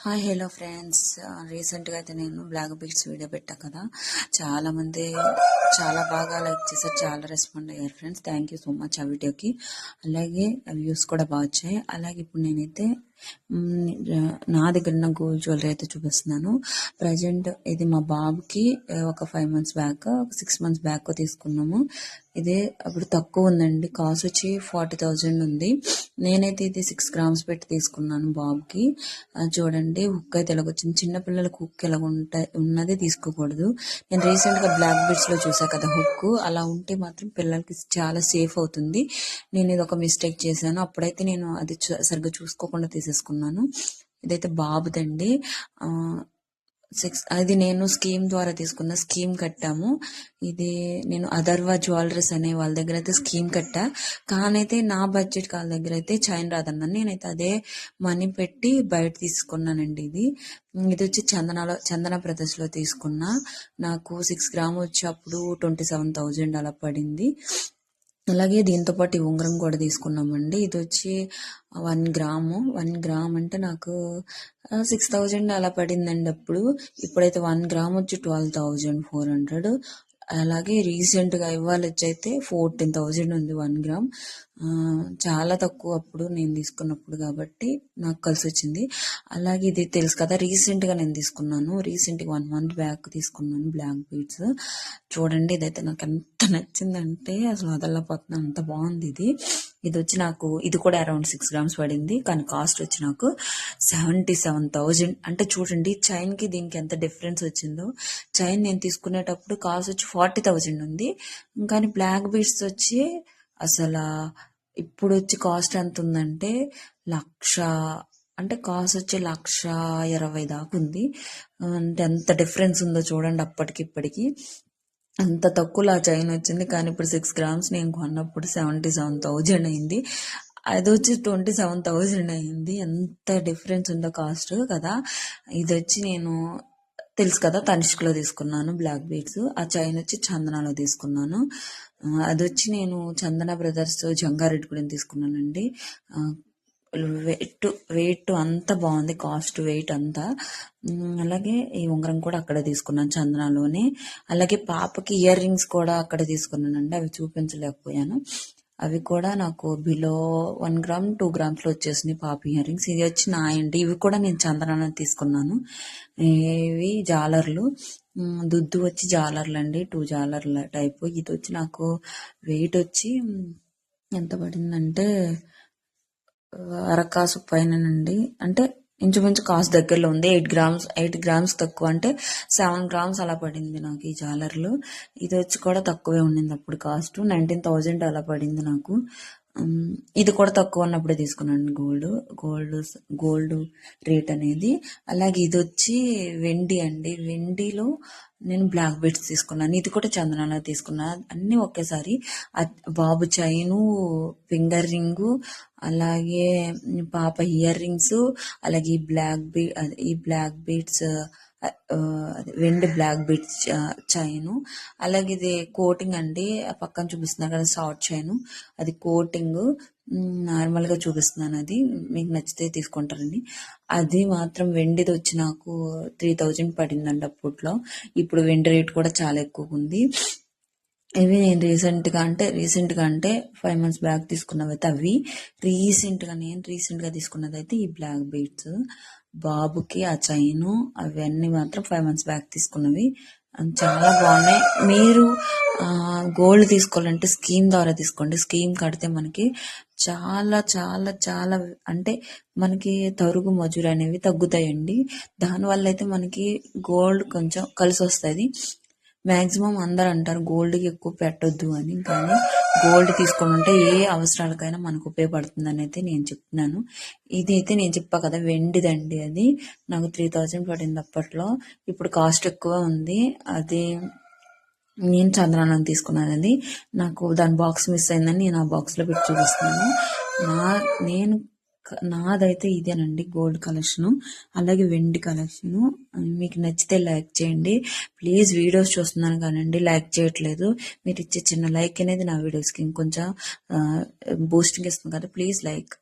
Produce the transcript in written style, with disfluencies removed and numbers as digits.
Hi hello friends. రీసెంట్గా అయితే నేను బ్లాక్ బీట్స్ వీడియో పెట్టా కదా, చాలామంది చాలా బాగా లైక్ చేశారు, చాలా రెస్పాండ్ అయ్యారు friends. Thank you so much ఆ వీడియోకి. అలాగే వ్యూస్ కూడా బాగా వచ్చాయి. అలాగే ఇప్పుడు నేనైతే నా దగ్గర ఉన్న గోల్డ్ జ్యువెలరీ అయితే చూపిస్తున్నాను. ప్రజెంట్ ఇది మా బాబుకి ఒక 5 months బ్యాక్, ఒక 6 months బ్యాక్ తీసుకున్నాము. ఇదే అప్పుడు తక్కువ ఉందండి, కాస్ట్ వచ్చి 40,000 ఉంది. నేనైతే ఇది 6 grams పెట్టి తీసుకున్నాను బాబుకి. చూడండి హుక్ అయితే ఎలాగొచ్చింది. చిన్నపిల్లలకు హుక్ ఎలా ఉన్నది తీసుకోకూడదు. నేను రీసెంట్గా బ్లాక్ బీట్స్ లో చూసా కదా హుక్, అలా ఉంటే మాత్రం పిల్లలకి చాలా సేఫ్ అవుతుంది. నేను ఇది ఒక మిస్టేక్ చేశాను, అప్పుడైతే నేను అది సరిగ్గా చూసుకోకుండా తీసేసుకున్నాను. ఇదైతే బాబుదండి. అది నేను స్కీమ్ ద్వారా తీసుకున్న, స్కీమ్ కట్టాము. ఇది నేను అథర్వ జ్యువెలరీస్ అనే వాళ్ళ దగ్గర అయితే స్కీమ్ కట్టా. కానైతే నా బడ్జెట్ వాళ్ళ దగ్గర అయితే చైన్ రాదన్నాను. నేనైతే అదే మనీ పెట్టి బయట తీసుకున్నానండి. ఇది వచ్చి చందన బ్రదర్స్ లో తీసుకున్నా. నాకు 6 grams వచ్చి అప్పుడు 27,000 అలా పడింది. అలాగే దీంతో పాటు ఈ ఉంగరం కూడా తీసుకున్నామండి. ఇది వచ్చి 1 గ్రామ్. 1 గ్రామ్ అంటే నాకు 6,000 అలా పడిందండి అప్పుడు. ఇప్పుడైతే 1 గ్రామ్ వచ్చి 12,400. అలాగే రీసెంట్గా ఇవాళ వచ్చైతే 14,000 ఉంది 1 గ్రామ్. చాలా తక్కువ అప్పుడు నేను తీసుకున్నప్పుడు, కాబట్టి నాకు కలిసి వచ్చింది. అలాగే ఇది తెలుసు కదా, రీసెంట్గా నేను తీసుకున్నాను. రీసెంట్గా 1 month బ్యాక్ తీసుకున్నాను బ్లాక్ బీడ్స్. చూడండి ఇదైతే నాకు ఎంత నచ్చిందంటే అసలు వదలపోతున్నాను, అంత బాగుంది ఇది. ఇది వచ్చి నాకు ఇది కూడా అరౌండ్ 6 grams పడింది, కానీ కాస్ట్ వచ్చి నాకు 77,000. అంటే చూడండి చైన్కి దీనికి ఎంత డిఫరెన్స్ వచ్చిందో. చైన్ నేను తీసుకునేటప్పుడు కాస్ట్ వచ్చి 40,000 ఉంది, కానీ బ్లాక్ బీడ్స్ వచ్చి అసలు ఇప్పుడు వచ్చి కాస్ట్ ఎంత ఉందంటే 1,00,000. అంటే కాస్ట్ వచ్చి 1,20,000 దాకా ఉంది. అంటే ఎంత డిఫరెన్స్ ఉందో చూడండి అప్పటికి ఇప్పటికి. అంత తక్కువలో ఆ చైన్ వచ్చింది, కానీ ఇప్పుడు 6 grams నేను కొన్నప్పుడు 77,000 అయింది. అది వచ్చి 27,000 అయింది. ఎంత డిఫరెన్స్ ఉందో కాస్ట్ కదా. ఇది వచ్చి నేను తెలుసు కదా తనిష్క్లో తీసుకున్నాను బ్లాక్ బీడ్స్. ఆ చైన్ వచ్చి చందనాలో తీసుకున్నాను. అది వచ్చి నేను చందన బ్రదర్స్ జంగారెడ్డిగూడెం తీసుకున్నానండి. వెయిట్ అంతా బాగుంది, కాస్ట్ వెయిట్ అంతా. అలాగే ఈ ఉంగరం కూడా అక్కడ తీసుకున్నాను చందనాలోనే. అలాగే పాపకి ఇయర్ రింగ్స్ కూడా అక్కడ తీసుకున్నానండి, అవి చూపించలేకపోయాను. అవి కూడా నాకు బిలో 1 gram 2 grams లో వచ్చేసినాయి పాప ఇయర్ రింగ్స్. ఇది వచ్చి నాయండి, ఇవి కూడా నేను చందనాన్ని తీసుకున్నాను. ఇవి జాలర్లు, దుద్దు వచ్చి జాలర్లు అండి, 2 జాలర్ల టైపు. ఇది వచ్చి నాకు వెయిట్ వచ్చి ఎంత పడిందంటే అరకాసు పైనండి. అంటే ఇంచుమించు కాస్ట్ దగ్గరలో ఉంది. 8 grams తక్కువ, అంటే 7 grams అలా పడింది నాకు ఈ జాలర్లు. ఇది వచ్చి కూడా తక్కువే ఉండింది అప్పుడు కాస్ట్, 19,000 అలా పడింది నాకు. ఇది కూడా తక్కువ ఉన్నప్పుడే తీసుకున్నాను గోల్డ్ రేట్ అనేది. అలాగే ఇది వచ్చి వెండి అండి. వెండిలో నేను బ్లాక్ బీడ్స్ తీసుకున్నాను. ఇది కూడా చందనాలో తీసుకున్నా, అన్ని ఒకేసారి. బాబు చైను, ఫింగర్ రింగు, అలాగే పాప ఇయర్ రింగ్స్, అలాగే ఈ బ్లాక్ బీడ్స్ వెండి బ్లాక్ బీడ్స్ చైను. అలాగే ఇది కోటింగ్ అండి, పక్కన చూపిస్తున్నారు కదా షార్ట్ చైను, అది కోటింగ్. నార్మల్గా చూపిస్తున్నాను, అది మీకు నచ్చితే తీసుకుంటారండి. అది మాత్రం వెండిది వచ్చి నాకు 3,000 పడిందండి అప్పట్లో. ఇప్పుడు వెండి రేట్ కూడా చాలా ఎక్కువ ఉంది. ఇవి నేను రీసెంట్గా అంటే 5 months బ్యాక్ తీసుకున్నవి అయితే అవి. రీసెంట్గా తీసుకున్నది అయితే ఈ బ్లాక్ బీడ్స్. బాబుకి ఆ చైను అవన్నీ మాత్రం 5 months బ్యాక్ తీసుకున్నవి, చాలా బాగున్నాయి. మీరు గోల్డ్ తీసుకోవాలంటే స్కీమ్ ద్వారా తీసుకోండి. స్కీమ్ కడితే మనకి చాలా చాలా చాలా అంటే మనకి తరుగు మజూరు అనేవి తగ్గుతాయండి. దానివల్ల అయితే మనకి గోల్డ్ కొంచెం కలిసి వస్తుంది. మ్యాక్సిమం అందరు అంటారు గోల్డ్కి ఎక్కువ పెట్టొద్దు అని, కానీ గోల్డ్ తీసుకుంటే ఏ అవసరాలకైనా మనకు ఉపయోగపడుతుంది అని అయితే నేను చెప్తున్నాను. ఇది అయితే నేను చెప్పా కదా వెండిదండి, అది నాకు 3,000 పడింది అప్పట్లో. ఇప్పుడు కాస్ట్ ఎక్కువ ఉంది. అది నేను చంద్రానం తీసుకున్నాను. అది నాకు దాని బాక్స్ మిస్ అయిందని నేను ఆ బాక్స్లో పెట్టి చూపిస్తున్నాను. నాదైతే ఇదేనండి గోల్డ్ కలెక్షను, అలాగే వెండి కలెక్షను. మీకు నచ్చితే లైక్ చేయండి ప్లీజ్. వీడియోస్ చూస్తున్నాను కానండి లైక్ చేయట్లేదు. మీరు ఇచ్చే చిన్న లైక్ అనేది నా వీడియోస్కి ఇంకొంచెం బూస్టింగ్ ఇస్తుంది కదా, ప్లీజ్ లైక్.